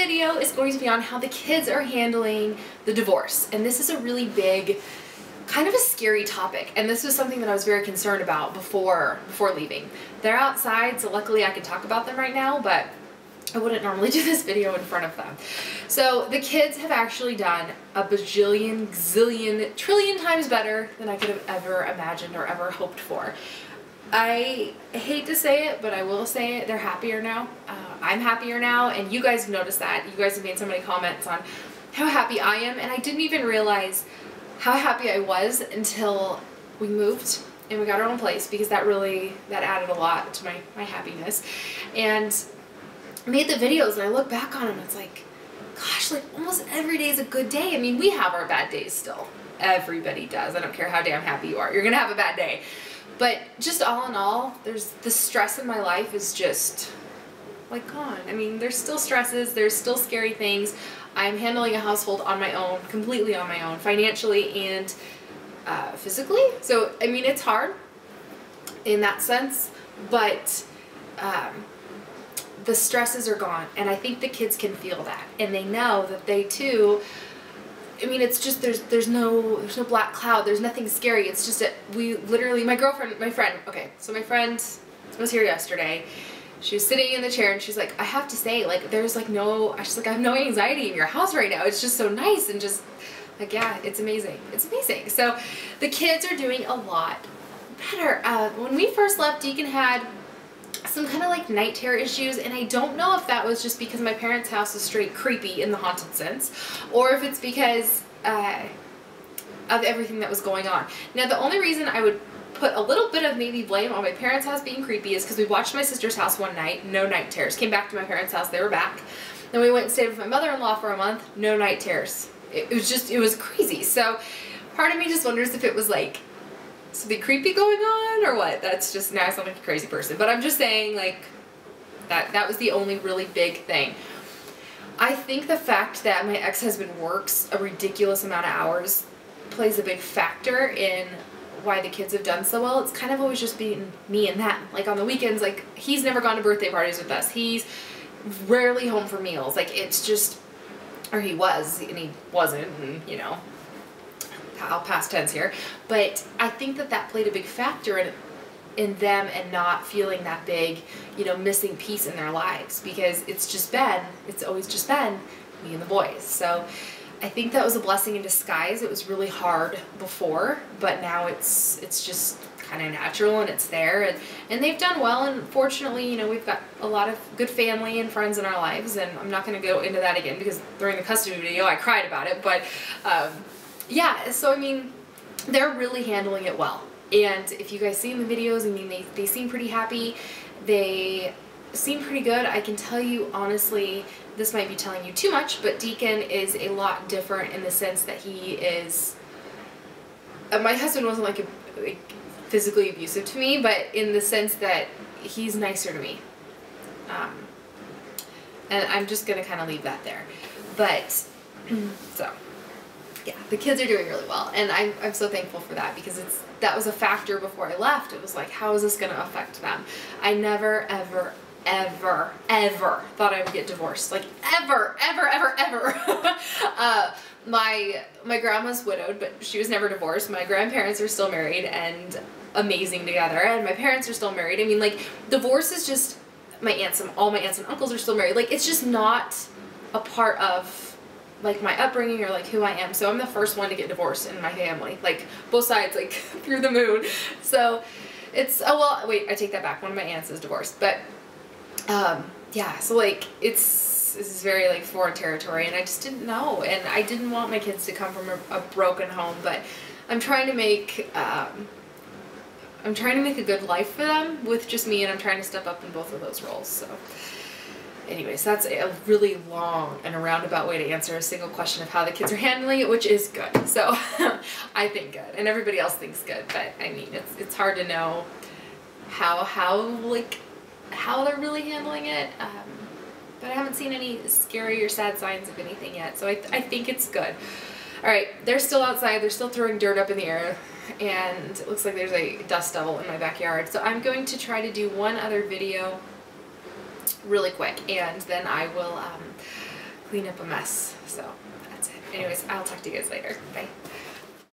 video is going to be on how the kids are handling the divorce. And this is a really big, kind of a scary topic. And this was something that I was very concerned about before leaving. They're outside, so luckily I can talk about them right now, but I wouldn't normally do this video in front of them. So the kids have actually done a bajillion, gazillion, trillion times better than I could have ever imagined or ever hoped for. I hate to say it, but I will say it, they're happier now. I'm happier now, and you guys have noticed that. You guys have made so many comments on how happy I am, and I didn't even realize how happy I was until we moved and we got our own place, because that added a lot to my happiness. And made the videos, and I look back on them, and it's like, gosh, like almost every day is a good day. I mean, we have our bad days still. Everybody does. I don't care how damn happy you are. You're gonna have a bad day. But just all in all, there's the stress in my life is just like gone. I mean, there's still stresses, there's still scary things. I'm handling a household on my own, completely on my own, financially and physically. So, I mean, it's hard in that sense, but the stresses are gone, and I think the kids can feel that, and they know that they too, I mean, it's just, there's no black cloud, there's nothing scary. It's just that we literally, my friend was here yesterday. She was sitting in the chair, and she's like, I have to say, like, she's like, I have no anxiety in your house right now. It's just so nice, and just like, yeah, it's amazing. It's amazing. So the kids are doing a lot better. When we first left, Deacon had some kind of like night terror issues, and I don't know if that was just because my parents' house is straight creepy in the haunted sense, or if it's because of everything that was going on. Now, the only reason I would put a little bit of maybe blame on my parents' house being creepy is because we watched my sister's house one night, no night terrors. Came back to my parents' house, they were back. Then we went and stayed with my mother-in-law for a month, no night terrors. It was crazy. So part of me just wonders if it was like something creepy going on or what. That's just, now I sound like a crazy person, but I'm just saying, like, that was the only really big thing. I think the fact that my ex-husband works a ridiculous amount of hours plays a big factor in why the kids have done so well. It's kind of always just been me and them. Like on the weekends, like, he's never gone to birthday parties with us. He's rarely home for meals. Like, it's just, or he was, and he wasn't, and, you know, I'll past tense here, but I think that played a big factor in them and not feeling that big, you know, missing piece in their lives, because it's always just been me and the boys. So I think that was a blessing in disguise. It was really hard before, but now it's just kind of natural, and it's there, and they've done well, and fortunately, you know, we've got a lot of good family and friends in our lives, and I'm not going to go into that again because during the custody video I cried about it, but yeah, so I mean, they're really handling it well. And if you guys see the videos, I mean, they seem pretty happy. They seem pretty good. I can tell you honestly, this might be telling you too much, but Deacon is a lot different in the sense that he is, my husband wasn't like physically abusive to me, but in the sense that he's nicer to me. And I'm just going to kind of leave that there. But, so yeah, the kids are doing really well, and I'm so thankful for that, because that was a factor before I left. It was like, how is this going to affect them? I never, ever, ever, ever thought I would get divorced. Like, ever, ever, ever, ever. My grandma's widowed, but she was never divorced. My grandparents are still married and amazing together, and my parents are still married. I mean, like, divorce is just, all my aunts and uncles are still married. Like, it's just not a part of like my upbringing or like who I am. So I'm the first one to get divorced in my family, like both sides, like through the moon. So it's, oh well, wait, I take that back. One of my aunts is divorced, but yeah, so like this is very like foreign territory, and I just didn't know, and I didn't want my kids to come from a broken home, but I'm trying to make a good life for them with just me, and I'm trying to step up in both of those roles. So anyways, that's a really long and a roundabout way to answer a single question of how the kids are handling it, which is good. So I think good, and everybody else thinks good, but I mean, it's hard to know how they're really handling it. But I haven't seen any scary or sad signs of anything yet, so I think it's good. All right, they're still outside. They're still throwing dirt up in the air, and it looks like there's a dust devil in my backyard. So I'm going to try to do one other video really quick, and then I will clean up a mess. So that's it. Anyways, I'll talk to you guys later. Bye.